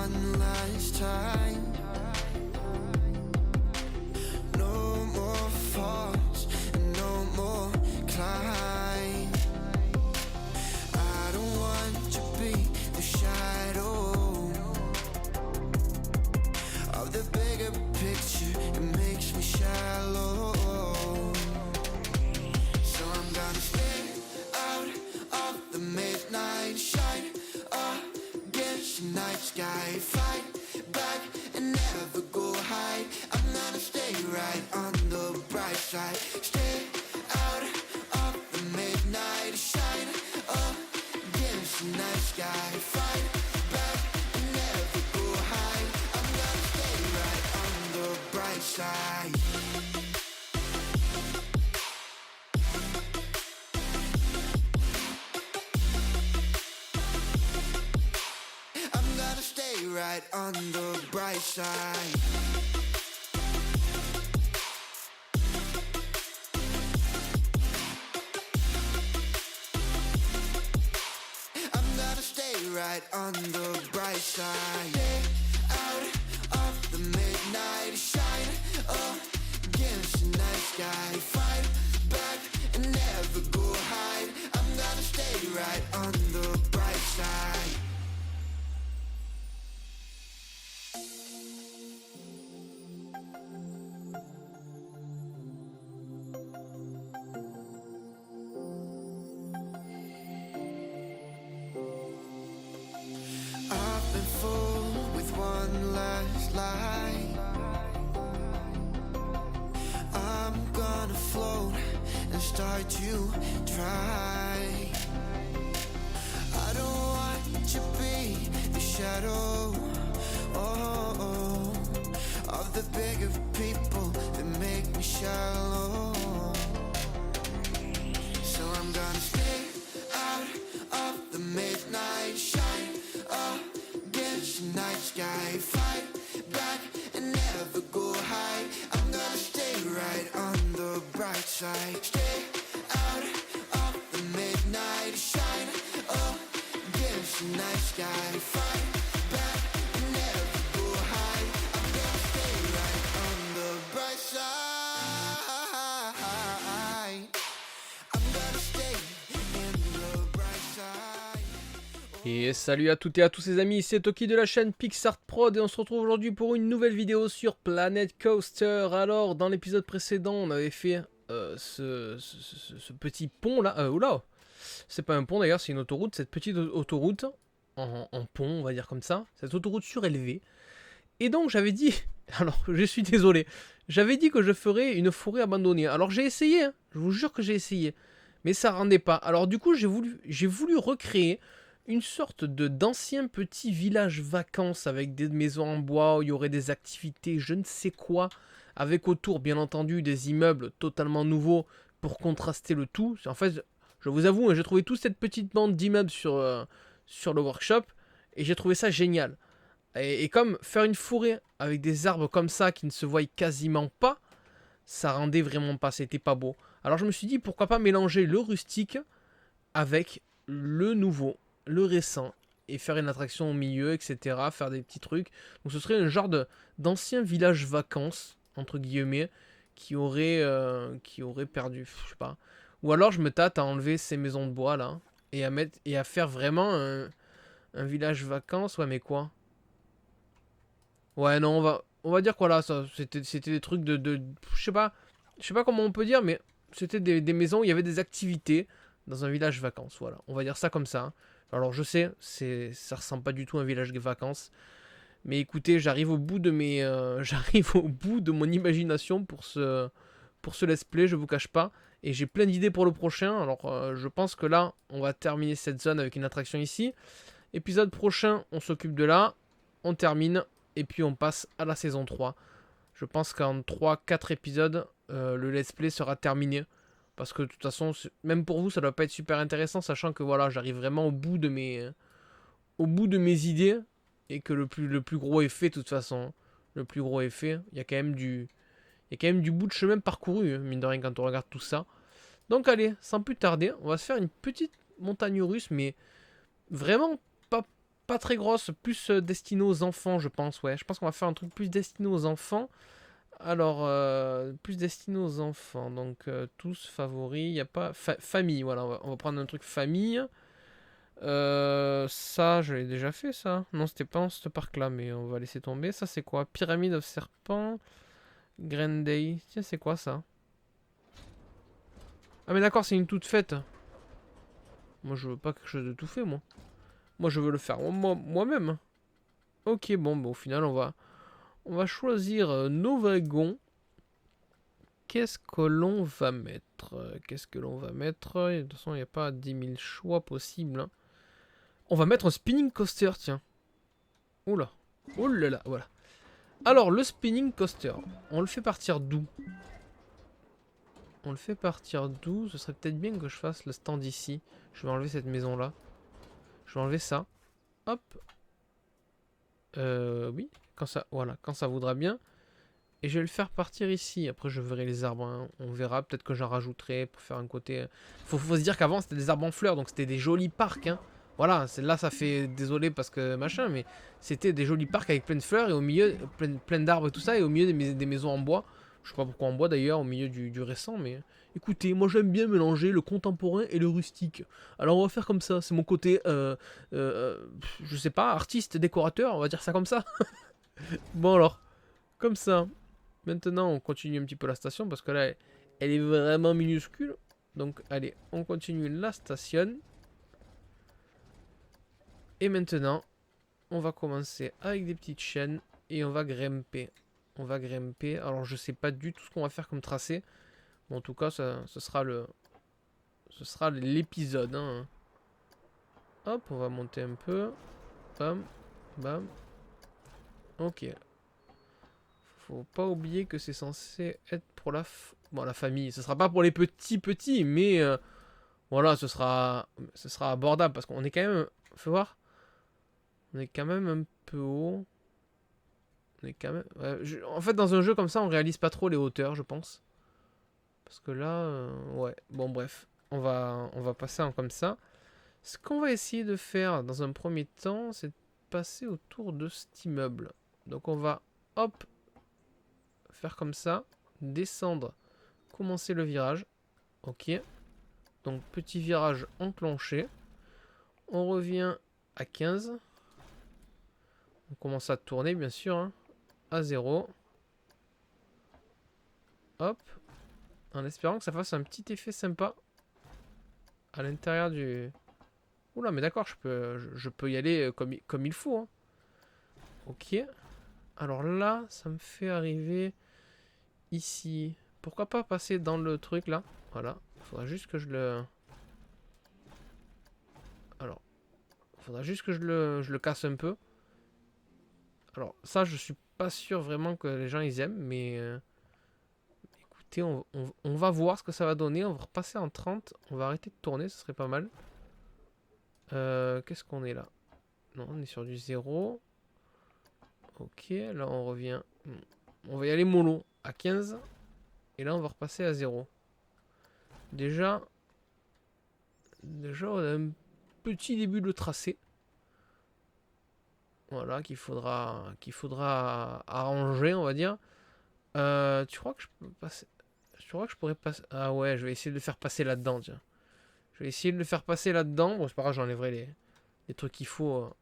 one last time. No more falls and no more climb. I don't want to be the shadow of the bigger picture. It makes me shallow. So I'm gonna stay out of the midnight shine against the night sky. Fight back and never go hide. I'm gonna stay right on the bright side. Stay out of the midnight shine against the night sky. Fight back and never go hide. I'm gonna stay right on the bright side. I'm gonna stay right on the bright side. I'm gonna stay right on the bright side. Stay out of the midnight shine against the night sky. Fight back and never go hide. I'm gonna stay right on the bright side. I've been fooled with one last lie. I'm gonna float and start to try. I don't want to be the shadow of the bigger people that make me shallow. So I'm gonna stay out of the midnight shine against the night sky. Fight back and never go hide. I'm gonna stay right on the bright side. Stay out of the midnight shine against the night sky. Fight back and never go hide. I'm gonna stay right on the bright side. I'm gonna stay in the bright side. Et salut à toutes et à tous les amis, c'est Toki de la chaîne Pixart Prod et on se retrouve aujourd'hui pour une nouvelle vidéo sur Planet Coaster. Alors dans l'épisode précédent on avait fait ce petit pont là, oula, c'est pas un pont d'ailleurs, c'est une autoroute, cette petite autoroute en pont on va dire comme ça, cette autoroute surélevée. Et donc j'avais dit, alors je suis désolé, j'avais dit que je ferais une forêt abandonnée. Alors j'ai essayé, hein, je vous jure que j'ai essayé, mais ça rendait pas. Alors du coup j'ai voulu recréer une sorte d'ancien petit village vacances avec des maisons en bois où il y aurait des activités, je ne sais quoi, avec autour bien entendu des immeubles totalement nouveaux pour contraster le tout. En fait, je vous avoue, j'ai trouvé toute cette petite bande d'immeubles sur le workshop et j'ai trouvé ça génial. Et comme faire une forêt avec des arbres comme ça qui ne se voient quasiment pas, ça rendait vraiment pas, c'était pas beau. Alors je me suis dit pourquoi pas mélanger le rustique avec le nouveau, le récent, et faire une attraction au milieu, etc. Faire des petits trucs. Donc ce serait un genre d'ancien village vacances, entre guillemets, qui aurait perdu, je sais pas. Ou alors je me tâte à enlever ces maisons de bois là, et à faire vraiment un village vacances, ouais mais quoi? Ouais non, on va dire quoi là, ça, c'était des trucs je sais pas comment on peut dire, mais c'était des maisons où il y avait des activités dans un village vacances, voilà. On va dire ça comme ça, hein. Alors je sais, ça ressemble pas du tout à un village de vacances. Mais écoutez, j'arrive au bout de j'arrive au bout de mon imagination pour ce let's play, je vous cache pas. Et j'ai plein d'idées pour le prochain. Alors je pense que là, on va terminer cette zone avec une attraction ici. Épisode prochain, on s'occupe de là. On termine. Et puis on passe à la saison 3. Je pense qu'en 3-4 épisodes, le let's play sera terminé. Parce que de toute façon, même pour vous, ça doit pas être super intéressant, sachant que voilà, j'arrive vraiment au bout de mes idées, et que le plus gros est fait de toute façon. Le plus gros est fait. Il y a quand même du bout de chemin parcouru, mine de rien, quand on regarde tout ça. Donc allez, sans plus tarder, on va se faire une petite montagne russe, mais vraiment pas très grosse, plus destinée aux enfants, je pense. Ouais, je pense qu'on va faire un truc plus destiné aux enfants. Alors, plus destiné aux enfants. Donc, tous favoris. Il n'y a pas. Famille, voilà. On va prendre un truc famille. Ça, je l'ai déjà fait, ça. Non, c'était pas en ce parc-là, mais on va laisser tomber. Ça, c'est quoi? Pyramide of Serpent. Grand Day. Tiens, c'est quoi ça? Ah, mais d'accord, c'est une toute faite. Moi, je veux pas quelque chose de tout fait, moi. Moi, je veux le faire moi-même. Ok, bon, bah, au final, on va choisir nos wagons. Qu'est-ce que l'on va mettre? Qu'est-ce que l'on va mettre? De toute façon, il n'y a pas 10 000 choix possibles, hein. On va mettre un spinning coaster, tiens. Oula. Oh là là, voilà. Alors, le spinning coaster, on le fait partir d'où? On le fait partir d'où? Ce serait peut-être bien que je fasse le stand ici. Je vais enlever cette maison-là. Je vais enlever ça. Hop. Oui. Quand ça, voilà, quand ça voudra bien. Et je vais le faire partir ici. Après, je verrai les arbres, hein. On verra. Peut-être que j'en rajouterai pour faire un côté... Faut se dire qu'avant, c'était des arbres en fleurs. Donc, c'était des jolis parcs, hein. Voilà, là, ça fait... Désolé parce que machin, mais c'était des jolis parcs avec plein de fleurs et au milieu, plein d'arbres et tout ça. Et au milieu des maisons en bois. Je sais pas pourquoi en bois d'ailleurs, au milieu du récent, mais... Écoutez, moi j'aime bien mélanger le contemporain et le rustique. Alors on va faire comme ça, c'est mon côté, je sais pas, artiste, décorateur, on va dire ça comme ça. Bon alors, comme ça. Maintenant, on continue un petit peu la station parce que là, elle est vraiment minuscule. Donc, allez, on continue la station. Et maintenant, on va commencer avec des petites chaînes et on va grimper. On va grimper. Alors, je sais pas du tout ce qu'on va faire comme tracé. Mais en tout cas, ce sera l'épisode, hein. Hop, on va monter un peu. Bam, bam. Ok. Faut pas oublier que c'est censé être pour la famille. Ce sera pas pour les petits, mais voilà, ce sera abordable parce qu'on est quand même, faut voir, on est quand même un peu haut. On est quand même, en fait, dans un jeu comme ça, on réalise pas trop les hauteurs, je pense. Parce que là, ouais, bon bref, on va passer en comme ça. Ce qu'on va essayer de faire dans un premier temps, c'est de passer autour de cet immeuble. Donc on va, hop, faire comme ça, descendre, commencer le virage. Ok. Donc petit virage enclenché. On revient à 15. On commence à tourner bien sûr, hein, à 0. Hop. En espérant que ça fasse un petit effet sympa à l'intérieur du... Oula, mais d'accord, je peux y aller comme il faut, hein. Ok. Alors là, ça me fait arriver ici. Pourquoi pas passer dans le truc là? Voilà. Faudra juste que je le... Alors. Faudra juste que je le casse un peu. Alors ça, je suis pas sûr vraiment que les gens ils aiment, mais... écoutez, on va voir ce que ça va donner. On va repasser en 30. On va arrêter de tourner, ce serait pas mal. Qu'est-ce qu'on est là? Non, on est sur du 0. Ok, là on revient. On va y aller mollo à 15. Et là on va repasser à 0. Déjà, on a un petit début de tracé. Voilà, qu'il faudra arranger, on va dire. Tu crois que je peux passer... Tu crois que je pourrais passer... Ah ouais, je vais essayer de le faire passer là-dedans, tiens. Je vais essayer de le faire passer là-dedans. Bon, c'est pas grave, j'enlèverai les trucs qu'il faut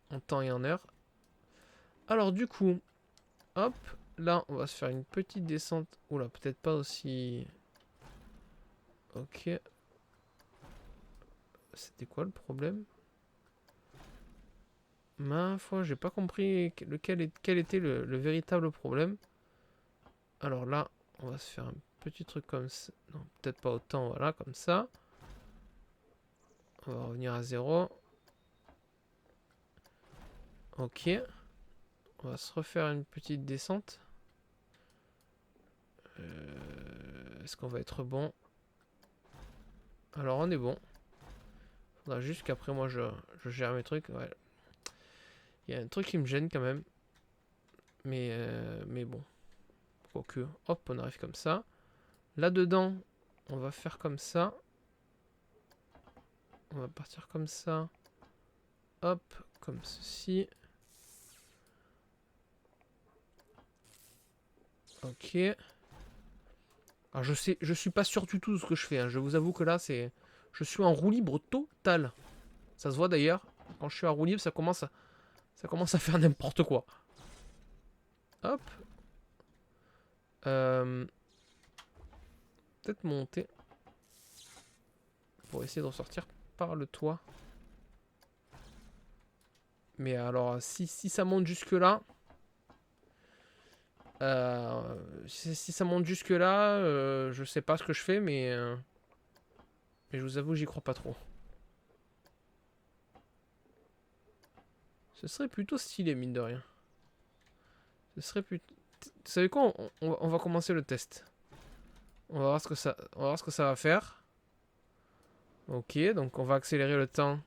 en temps et en heure. Alors du coup, hop, là on va se faire une petite descente. Oula, peut-être pas aussi... Ok. C'était quoi le problème? Ma foi, j'ai pas compris quel était le véritable problème. Alors là, on va se faire un petit truc comme ça. Non, peut-être pas autant, voilà, comme ça. On va revenir à 0. Ok. On va se refaire une petite descente. Est-ce qu'on va être bon? Alors on est bon. Faudra juste qu'après moi je gère mes trucs. Ouais. Il y a un truc qui me gêne quand même. Mais bon. Quoique. Hop, on arrive comme ça. Là-dedans, on va faire comme ça. On va partir comme ça. Hop, Comme ceci. Ok. Alors je suis pas sûr du tout de ce que je fais. Hein. Je vous avoue que là, c'est... Je suis en roue libre total. Ça se voit d'ailleurs. Quand je suis en roue libre, ça commence à faire n'importe quoi. Hop. Peut-être monter. Pour essayer de ressortir par le toit. Mais alors, si ça monte jusque là... si ça monte jusque là, je sais pas ce que je fais, mais je vous avoue, j'y crois pas trop. Ce serait plutôt stylé, mine de rien. Ce serait plutôt... Vous savez quoi, on va commencer le test. On va voir ce que ça va faire. Ok, donc on va accélérer le temps.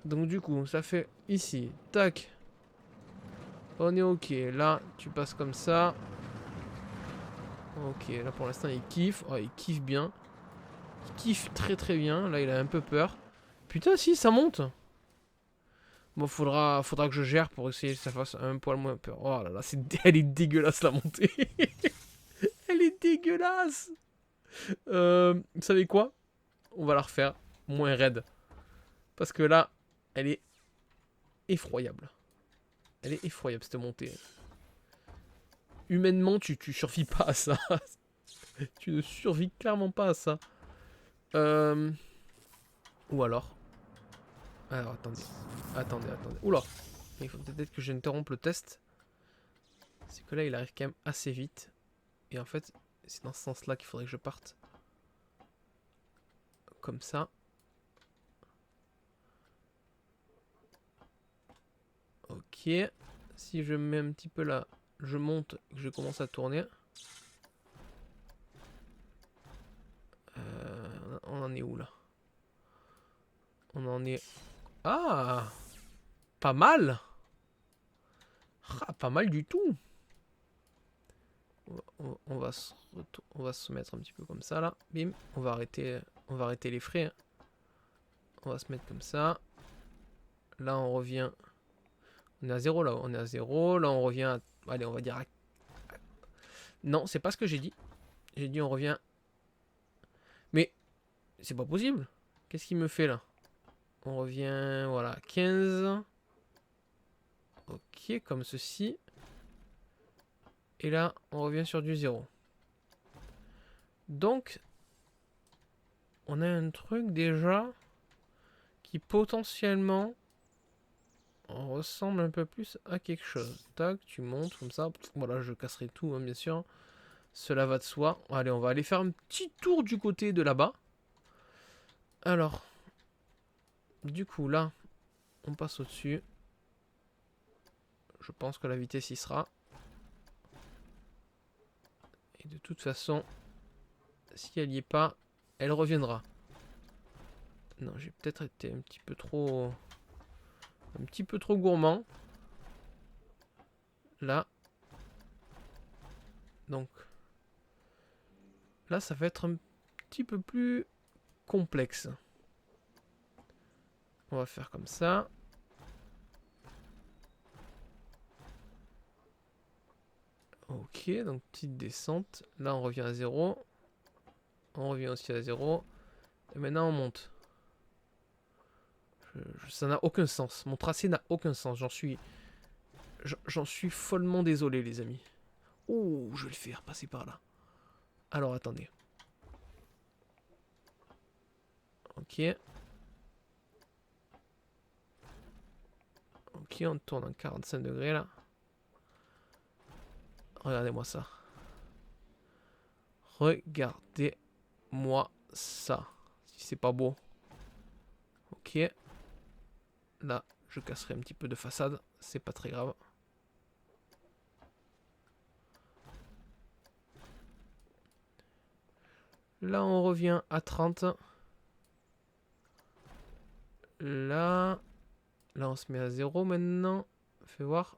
Donc du coup, ça fait ici, tac. On est ok, là, tu passes comme ça. Ok, là pour l'instant il kiffe. Oh, il kiffe bien. Il kiffe très très bien. Là il a un peu peur. Putain si, ça monte. Bon, faudra que je gère pour essayer que ça fasse un poil moins peur. Oh là là, elle est dégueulasse la montée. Elle est dégueulasse. Vous savez quoi? On va la refaire moins raide. Parce que là, elle est effroyable. Elle est effroyable cette montée. Humainement, tu survis pas à ça. Tu ne survis clairement pas à ça. Ou alors... Alors, attendez. Oula. Il faut peut-être que j'interrompe le test. C'est que là, il arrive quand même assez vite. Et en fait, c'est dans ce sens-là qu'il faudrait que je parte. Comme ça. Ok. Si je mets un petit peu là, je monte, que je commence à tourner. On en est où là? On en est... Ah! Pas mal! Ah, pas mal du tout! On va se mettre un petit peu comme ça là. Bim! On va arrêter les frais. Hein. On va se mettre comme ça. Là on revient... On est à 0 là, on est à 0. Là on revient à... Allez, on va dire à... Non, c'est pas ce que j'ai dit. J'ai dit on revient... Mais c'est pas possible. Qu'est-ce qu'il me fait là? On revient, voilà, 15. Ok, comme ceci. Et là, on revient sur du 0. Donc, on a un truc déjà qui potentiellement ressemble un peu plus à quelque chose. Tac, tu montes comme ça. Voilà, je casserai tout, hein, bien sûr. Cela va de soi. Allez, on va aller faire un petit tour du côté de là-bas. Alors, du coup, là, on passe au-dessus. Je pense que la vitesse y sera. Et de toute façon, si elle n'y est pas, elle reviendra. Non, j'ai peut-être été un petit peu trop gourmand. Là. Donc, là, ça va être un petit peu plus complexe. On va faire comme ça. Ok, donc petite descente. Là, on revient à 0. On revient aussi à 0. Et maintenant, on monte. Ça n'a aucun sens. Mon tracé n'a aucun sens. J'en suis follement désolé, les amis. Oh, je vais le faire passer par là. Alors, attendez. Ok. Ok, on tourne en 45 degrés, là. Regardez-moi ça. Regardez-moi ça. Si c'est pas beau. Ok. Là, je casserai un petit peu de façade. C'est pas très grave. Là, on revient à 30. Là, on se met à 0 maintenant. Fais voir.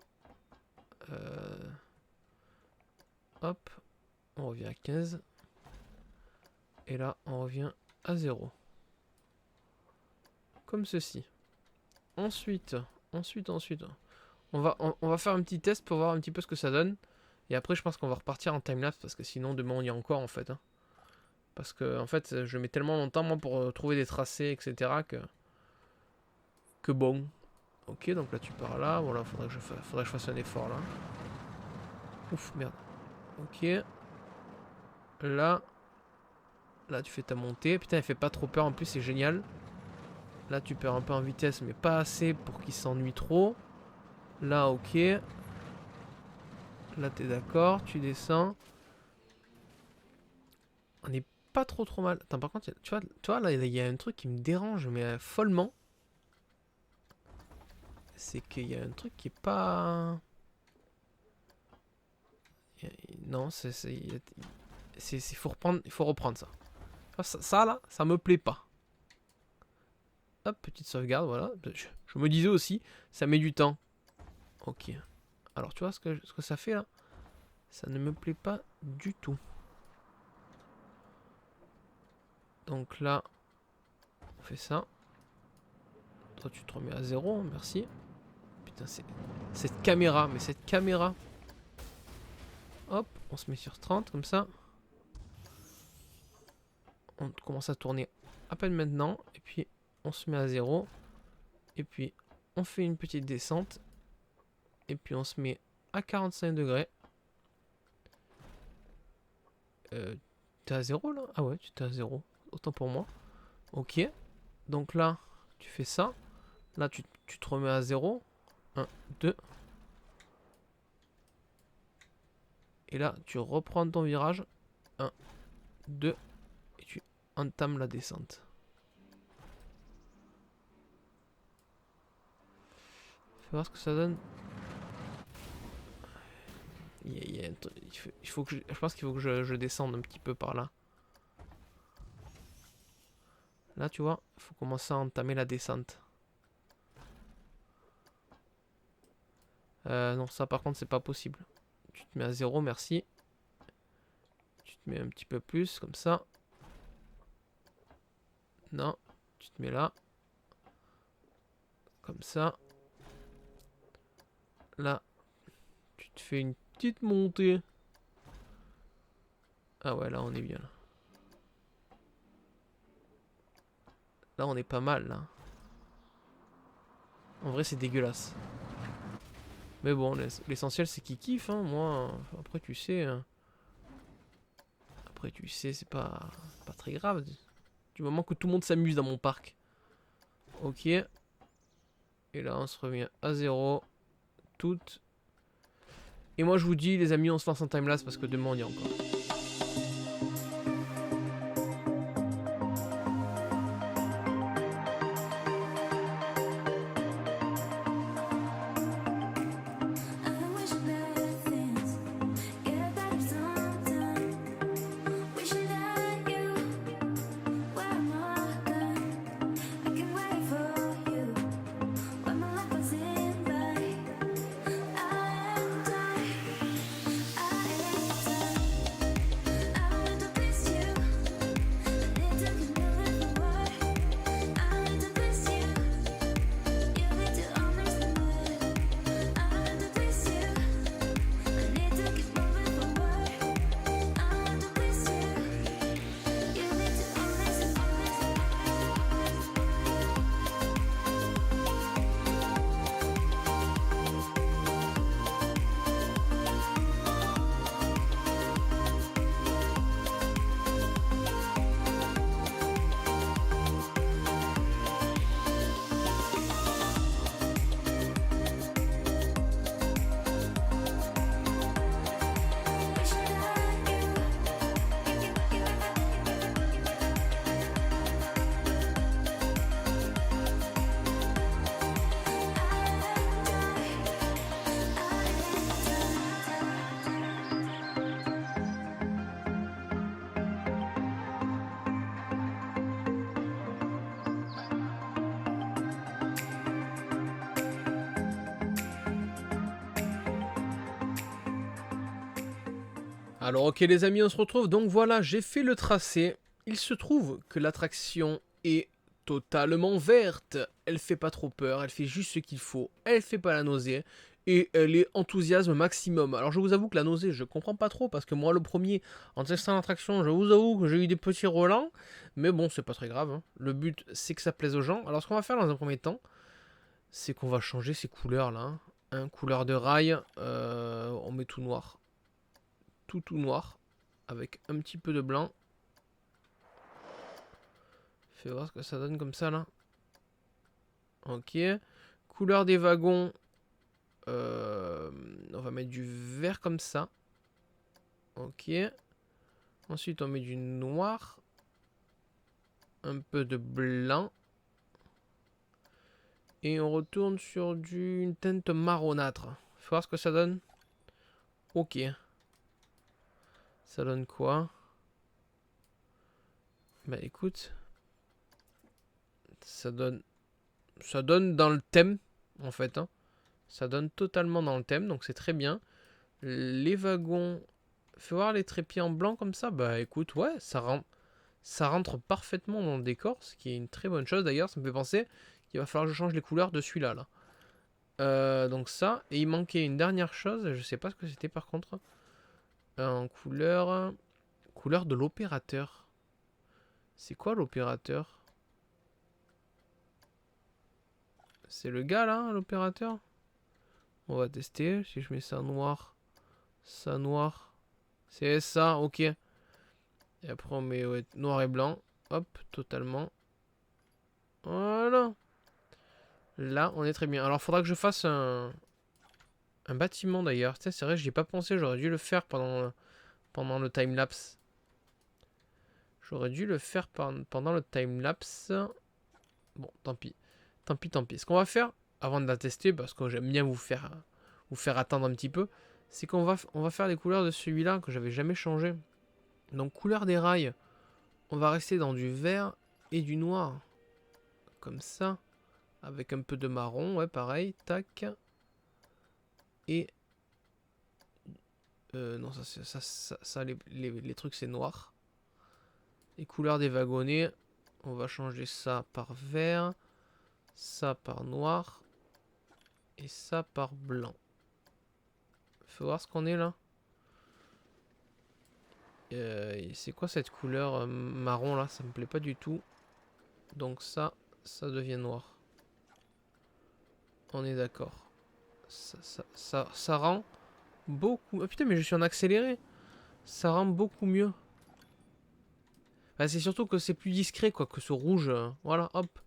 Hop. On revient à 15. Et là, on revient à 0. Comme ceci. ensuite, on va faire un petit test pour voir un petit peu ce que ça donne. Et après, je pense qu'on va repartir en timelapse parce que sinon, demain, on y est encore en fait. Hein. Parce que, en fait, je mets tellement longtemps, moi, pour trouver des tracés, etc. Que bon. Ok, donc là, tu pars là. Voilà, faudrait que je fasse un effort là. Ouf, merde. Ok. Là. Là, tu fais ta montée. Putain, elle fait pas trop peur. En plus, c'est génial. Là, tu perds un peu en vitesse, mais pas assez pour qu'il s'ennuie trop. Là, ok. Là, t'es d'accord. Tu descends. On est pas trop mal. Attends, par contre, tu vois là, il y a un truc qui me dérange, mais follement. C'est qu'il y a un truc qui est pas... Non, il faut reprendre ça. Ça là, ça me plaît pas. Hop, petite sauvegarde, voilà. Je me disais aussi, ça met du temps. Ok. Alors tu vois ce que ça fait là? Ça ne me plaît pas du tout. Donc là, on fait ça. Toi tu te remets à 0, merci. Putain, c'est cette caméra, mais cette caméra. Hop, on se met sur 30 comme ça. On commence à tourner à peine maintenant. Et puis on se met à 0. Et puis on fait une petite descente. Et puis on se met à 45 degrés. T'es à 0 là? Ah ouais, tu t'es à 0. Autant pour moi. Ok. Donc là, tu fais ça. Là, tu te remets à 0. 1, 2. Et là, tu reprends ton virage. 1, 2. Et tu entames la descente. Fais voir ce que ça donne. Il faut que je pense qu'il faut que je descende un petit peu par là. Là, tu vois, il faut commencer à entamer la descente. Non, ça par contre, c'est pas possible. Tu te mets à 0, merci. Tu te mets un petit peu plus, comme ça. Non, tu te mets là. Comme ça. Là, tu te fais une petite montée. Ah ouais, là, on est bien. Là, on est pas mal, là. En vrai, c'est dégueulasse. Mais bon, l'essentiel, c'est qu'ils kiffent, hein. Moi, après, tu sais... Après, tu sais, c'est pas très grave. Du moment que tout le monde s'amuse dans mon parc. Ok. Et là, on se revient à 0. Toutes. Et moi, je vous dis, les amis, on se lance en timelapse parce que demain, on y est encore. Alors ok les amis, on se retrouve. Donc voilà, j'ai fait le tracé. Il se trouve que l'attraction est totalement verte. Elle fait pas trop peur, elle fait juste ce qu'il faut, elle fait pas la nausée. Et elle est enthousiasme maximum. Alors je vous avoue que la nausée, je comprends pas trop, parce que moi le premier, en testant l'attraction, je vous avoue que j'ai eu des petits relents. Mais bon, c'est pas très grave, hein. Le but, c'est que ça plaise aux gens. Alors ce qu'on va faire dans un premier temps, c'est qu'on va changer ces couleurs là. Hein. Couleur de rail, on met tout noir. Tout noir, avec un petit peu de blanc. Fais voir ce que ça donne comme ça là. Ok. Couleur des wagons. On va mettre du vert comme ça. Ok. Ensuite, on met du noir. Un peu de blanc. Et on retourne sur une teinte marronâtre. Faut voir ce que ça donne. Ok. Ça donne quoi? Bah écoute. Ça donne dans le thème, en fait. Hein. Ça donne totalement dans le thème, donc c'est très bien. Les wagons, fais voir les trépieds en blanc comme ça. Bah écoute, ouais, ça rentre parfaitement dans le décor, ce qui est une très bonne chose d'ailleurs. Ça me fait penser qu'il va falloir que je change les couleurs de celui-là. Là. Donc ça, et il manquait une dernière chose, je sais pas ce que c'était par contre. En couleur de l'opérateur. C'est quoi l'opérateur? C'est le gars là, l'opérateur? On va tester. Si je mets ça noir. Ça noir. C'est ça, ok. Et après on met ouais, noir et blanc. Hop, totalement. Voilà. Là, on est très bien. Alors, faudra que je fasse un bâtiment d'ailleurs. C'est vrai, j'y ai pas pensé. J'aurais dû le faire pendant le time-lapse. J'aurais dû le faire pendant le time-lapse. Bon, tant pis. Tant pis. Ce qu'on va faire, avant de la tester, parce que j'aime bien vous faire attendre un petit peu, c'est qu'on va faire les couleurs de celui-là que j'avais jamais changé. Donc, couleur des rails, on va rester dans du vert et du noir. Comme ça. Avec un peu de marron, ouais, pareil. Tac. Et... non, ça les trucs, c'est noir. Les couleurs des wagonnets, on va changer ça par vert. Ça par noir. Et ça par blanc. Faut voir ce qu'on est là. C'est quoi cette couleur marron là? Ça me plaît pas du tout. Donc ça devient noir. On est d'accord. Ça rend beaucoup... Oh putain, mais je suis en accéléré. Ça rend beaucoup mieux. Bah, c'est surtout que c'est plus discret quoi, que ce rouge. Voilà, hop.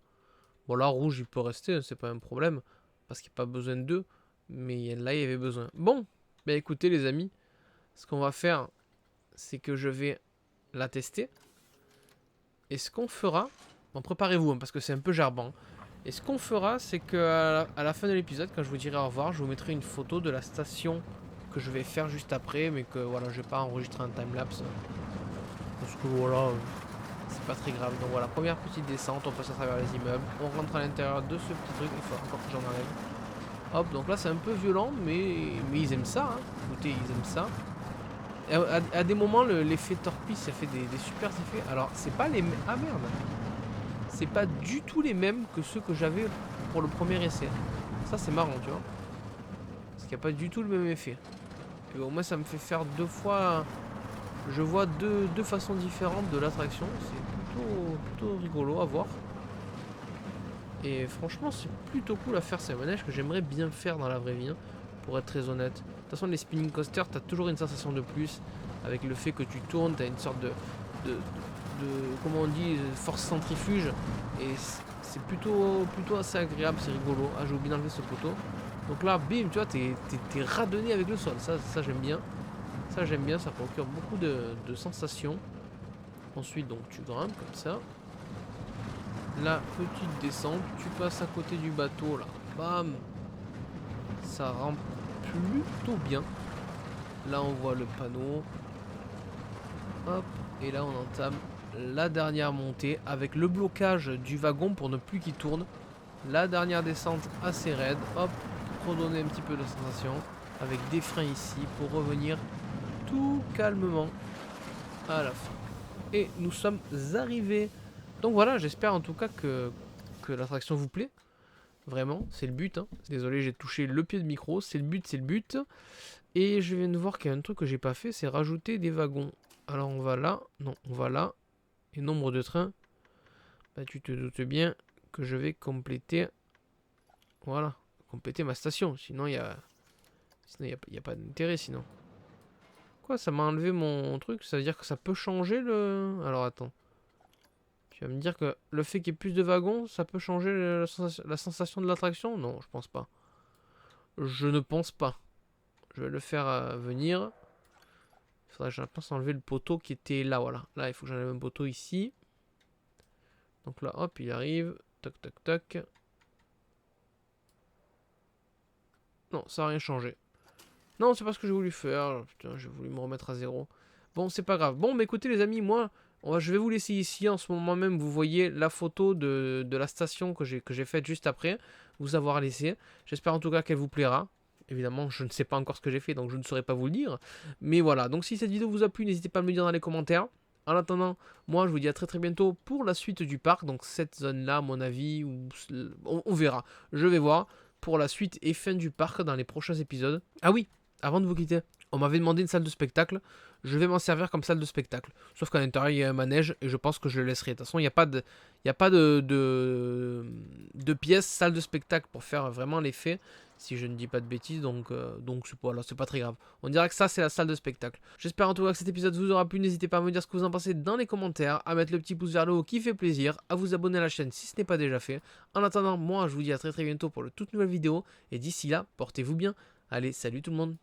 Bon là, rouge il peut rester, c'est pas un problème. Parce qu'il n'y a pas besoin d'eux. Mais là, il y avait besoin. Bon, bah écoutez les amis. Ce qu'on va faire, c'est que je vais la tester. Et ce qu'on fera... Bon, préparez-vous, hein, parce que c'est un peu gerbant. Et ce qu'on fera, c'est qu'à la fin de l'épisode, quand je vous dirai au revoir, je vous mettrai une photo de la station que je vais faire juste après. Mais que voilà, je vais pas enregistrer un timelapse. Parce que voilà... c'est pas très grave. Donc voilà, première petite descente, on passe à travers les immeubles, on rentre à l'intérieur de ce petit truc, il faut encore que j'en enlève. Hop, donc là c'est un peu violent, mais ils aiment ça, hein. Écoutez, ils aiment ça. Et à des moments, l'effet torpille, ça fait des super effets. Alors, c'est pas les mêmes... Ah merde. C'est pas du tout les mêmes que ceux que j'avais pour le premier essai. Ça c'est marrant, tu vois. Parce qu'il n'y a pas du tout le même effet. Et au moins ça me fait faire deux fois... Je vois deux façons différentes de l'attraction. C'est plutôt rigolo à voir. Et franchement, c'est plutôt cool à faire. C'est un manège que j'aimerais bien faire dans la vraie vie, hein, pour être très honnête. De toute façon, les spinning coasters, t'as toujours une sensation de plus. Avec le fait que tu tournes, t'as une sorte de comment on dit, force centrifuge. Et c'est plutôt assez agréable, c'est rigolo. Ah, j'ai oublié d'enlever ce poteau. Donc là, bim, tu vois, t'es radonné avec le sol. Ça j'aime bien. Ça j'aime bien, ça procure beaucoup de sensations. Ensuite donc tu grimpes comme ça. La petite descente, tu passes à côté du bateau là. Bam. Ça rampe plutôt bien. Là on voit le panneau. Hop. Et là on entame la dernière montée avec le blocage du wagon pour ne plus qu'il tourne. La dernière descente assez raide. Hop. Redonner un petit peu de sensation. Avec des freins ici pour revenir tout calmement à la fin. Et nous sommes arrivés Donc voilà, j'espère en tout cas que l'attraction vous plaît. Vraiment, c'est le but. Hein. Désolé, j'ai touché le pied de micro. C'est le but, c'est le but. Et je viens de voir qu'il y a un truc que j'ai pas fait, c'est rajouter des wagons. Alors on va là. Non, on va là. Et nombre de trains. Bah, tu te doutes bien que je vais compléter. Voilà. Compléter ma station. Sinon, il y a... Sinon, il n'y a pas d'intérêt, sinon. Quoi, ça m'a enlevé mon truc? Ça veut dire que ça peut changer le... Alors, attends. Tu vas me dire que le fait qu'il y ait plus de wagons, ça peut changer la sensation de l'attraction? Non, je pense pas. Je ne pense pas. Je vais le faire venir. Il faudrait que je pense enlever le poteau qui était là, voilà. Là, il faut que j'enlève un poteau ici. Donc là, hop, il arrive. Toc, toc, toc. Non, ça n'a rien changé. Non, c'est pas ce que j'ai voulu faire. Putain, j'ai voulu me remettre à zéro. Bon, c'est pas grave. Bon, mais écoutez, les amis, moi, je vais vous laisser ici. En ce moment même, vous voyez la photo de la station que j'ai faite juste après. Vous avoir laissé. J'espère en tout cas qu'elle vous plaira. Évidemment, je ne sais pas encore ce que j'ai fait, donc je ne saurais pas vous le dire. Mais voilà, donc si cette vidéo vous a plu, n'hésitez pas à me le dire dans les commentaires. En attendant, moi, je vous dis à très très bientôt pour la suite du parc. Donc cette zone-là, à mon avis, on verra. Je vais voir pour la suite et fin du parc dans les prochains épisodes. Ah oui, avant de vous quitter, on m'avait demandé une salle de spectacle. Je vais m'en servir comme salle de spectacle. Sauf qu'à l'intérieur, il y a un manège et je pense que je le laisserai. De toute façon, il n'y a pas de pièce salle de spectacle pour faire vraiment l'effet. Si je ne dis pas de bêtises, donc voilà, c'est pas très grave. On dirait que ça, c'est la salle de spectacle. J'espère en tout cas que cet épisode vous aura plu. N'hésitez pas à me dire ce que vous en pensez dans les commentaires, à mettre le petit pouce vers le haut qui fait plaisir, à vous abonner à la chaîne si ce n'est pas déjà fait. En attendant, moi, je vous dis à très très bientôt pour de toute nouvelle vidéo. Et d'ici là, portez-vous bien. Allez, salut tout le monde.